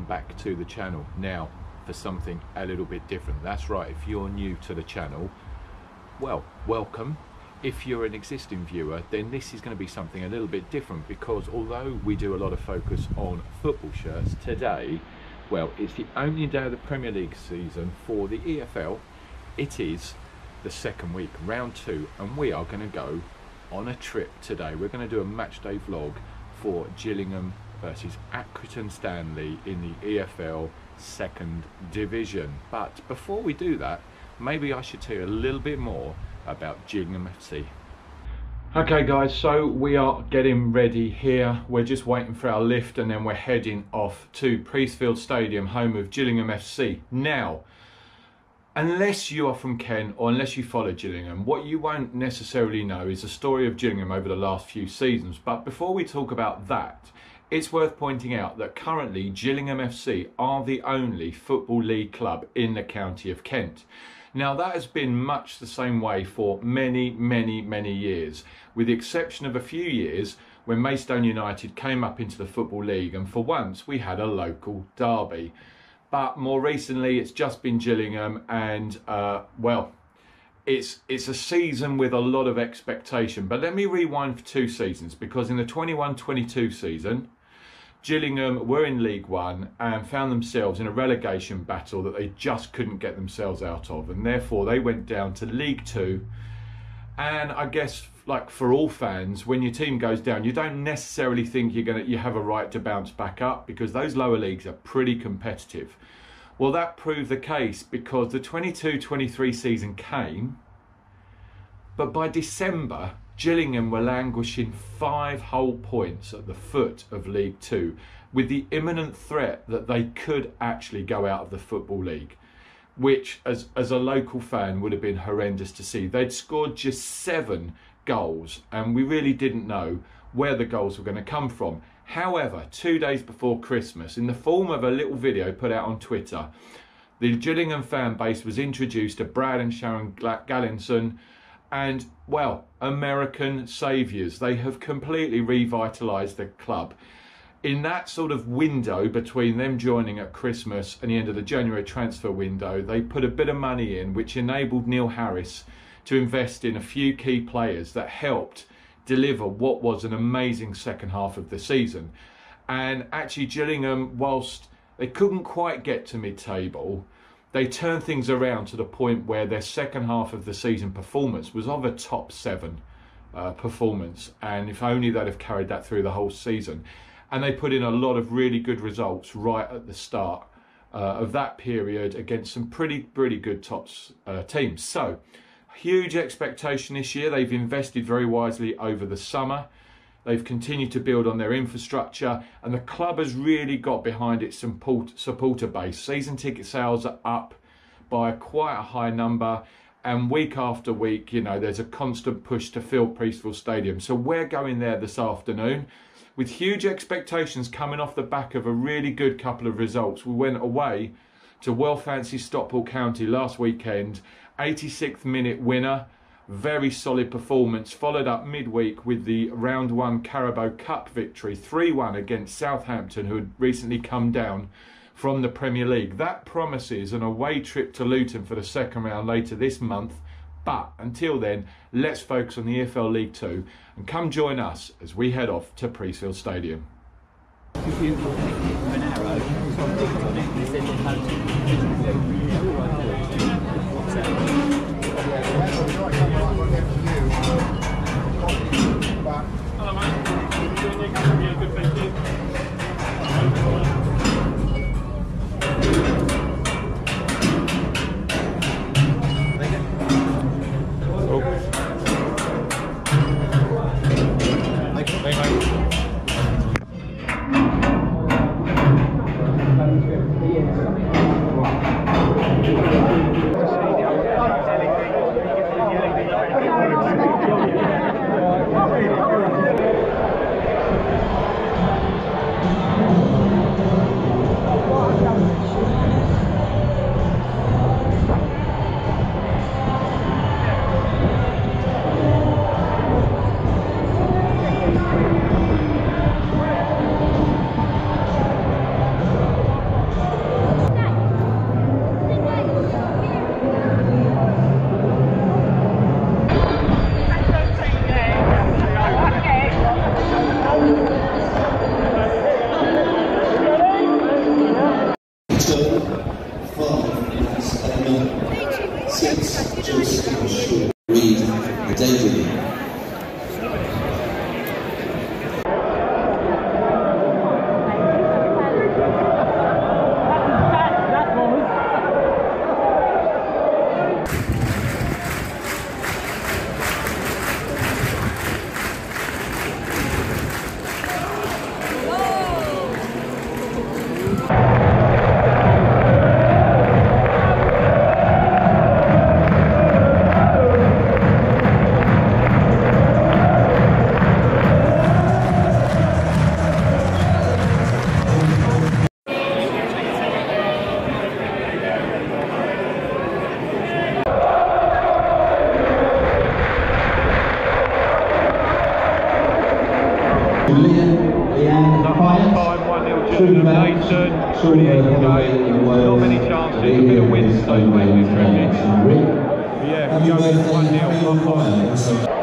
back to the channel now for something a little bit different. That's right, if you're new to the channel, well, welcome. If you're an existing viewer, then this is going to be something a little bit different, because although we do a lot of focus on football shirts today, well, it's the only day of the Premier League season for the EFL. It is the second week, round 2, and we are going to go on a trip today. We're going to do a match day vlog for Gillingham versus Accrington Stanley in the EFL second division. But before we do that, maybe I should tell you a little bit more about Gillingham FC. Okay guys, so we are getting ready here. We're just waiting for our lift and then we're heading off to Priestfield Stadium, home of Gillingham FC. Now, unless you are from Kent or unless you follow Gillingham, what you won't necessarily know is the story of Gillingham over the last few seasons. But before we talk about that, it's worth pointing out that currently Gillingham FC are the only Football League club in the county of Kent. Now that has been much the same way for many years, with the exception of a few years when Maidstone United came up into the Football League, and for once we had a local derby. But more recently it's just been Gillingham, and well, it's a season with a lot of expectation. But let me rewind for 2 seasons, because in the 21-22 season, Gillingham were in League One and found themselves in a relegation battle that they just couldn't get themselves out of, and therefore they went down to League 2. And I guess, like for all fans, when your team goes down, you don't necessarily think you have a right to bounce back up, because those lower leagues are pretty competitive. Well, that proved the case, because the 22-23 season came, but by December Gillingham were languishing 5 whole points at the foot of League 2, with the imminent threat that they could actually go out of the Football League, which as a local fan would have been horrendous to see. They'd scored just 7 goals and we really didn't know where the goals were going to come from. However, 2 days before Christmas, in the form of a little video put out on Twitter, the Gillingham fan base was introduced to Brad and Sharon Gallinson, and, well, American saviours. They have completely revitalised the club. In that sort of window between them joining at Christmas and the end of the January transfer window, they put a bit of money in, which enabled Neil Harris to invest in a few key players that helped deliver what was an amazing second half of the season. And actually Gillingham, whilst they couldn't quite get to mid-table, they turned things around to the point where their second half of the season performance was of a top 7 performance, and if only they'd have carried that through the whole season. And they put in a lot of really good results right at the start of that period against some pretty good top teams. So huge expectation this year. They've invested very wisely over the summer. They've continued to build on their infrastructure, and the club has really got behind its supporter base. Season ticket sales are up by quite a high number, and week after week, you know, there's a constant push to fill Priestfield Stadium. So we're going there this afternoon with huge expectations coming off the back of a really good couple of results. We went away to well-fancied Stockport County last weekend, 86th minute winner. Very solid performance, followed up midweek with the round 1 Carabao Cup victory, 3-1 against Southampton, who had recently come down from the Premier League. That promises an away trip to Luton for the second round later this month. But until then, let's focus on the EFL League 2 and come join us as we head off to Priestfield Stadium. Hello mate, good, thank you. Time 1-0 Gillingham. Nathan, pretty easy game, not many chances, a bit of wind, so it's making it tricky. Yeah, we go with 1-0, half time.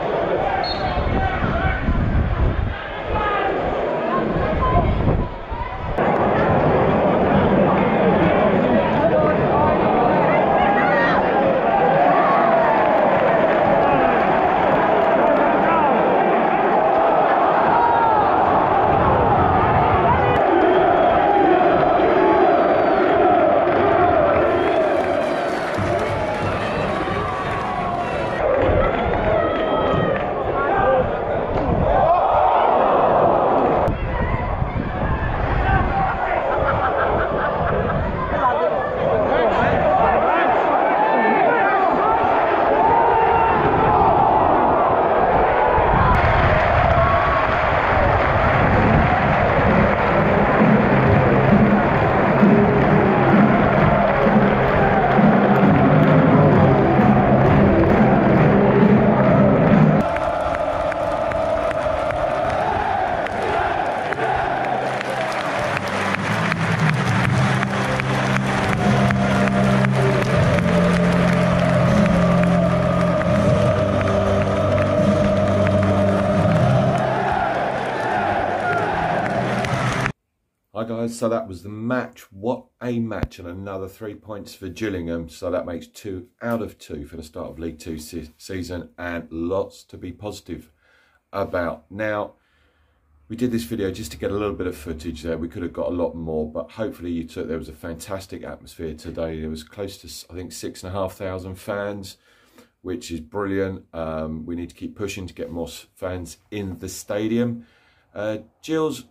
Hi guys, so that was the match. What a match, and another 3 points for Gillingham. So that makes 2 out of 2 for the start of League 2 season, and lots to be positive about. Now, we did this video just to get a little bit of footage there. We could have got a lot more, but hopefully you took, there was a fantastic atmosphere today. There was close to, I think, 6,500 fans, which is brilliant. We need to keep pushing to get more fans in the stadium. Gills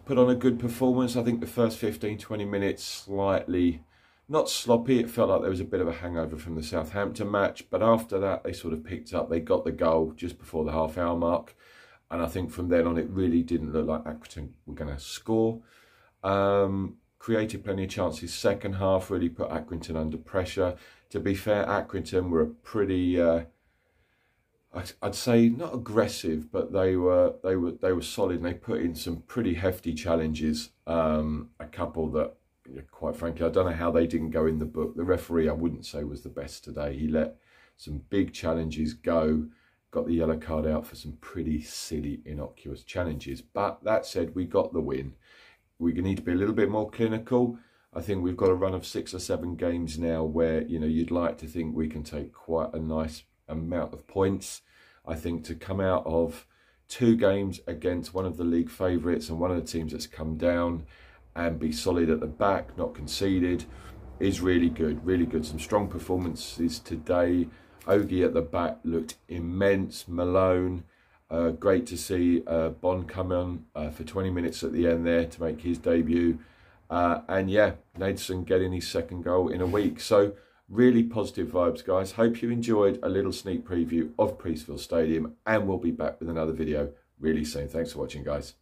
put on a good performance. I think the first 15-20 minutes slightly, not sloppy. It felt like there was a bit of a hangover from the Southampton match. But after that, they sort of picked up. They got the goal just before the half-hour mark. And I think from then on, it really didn't look like Accrington were going to score. Created plenty of chances. Second half really put Accrington under pressure. To be fair, Accrington were a pretty... I'd say not aggressive, but they were solid, and they put in some pretty hefty challenges. A couple that, quite frankly, I don't know how they didn't go in the book. The referee, I wouldn't say, was the best today. He let some big challenges go, got the yellow card out for some pretty silly, innocuous challenges. But that said, we got the win. We need to be a little bit more clinical. I think we've got a run of 6 or 7 games now where, you'd like to think we can take quite a nice amount of points. I think to come out of 2 games against one of the league favourites and one of the teams that's come down and be solid at the back, not conceded, is really good, really good. Some strong performances today. Ogie at the back looked immense. Malone, great to see Bond come on for 20 minutes at the end there to make his debut. And yeah, Nadeson getting his 2nd goal in a week. So really positive vibes, guys. Hope you enjoyed a little sneak preview of Priestfield Stadium, and we'll be back with another video really soon. Thanks for watching, guys.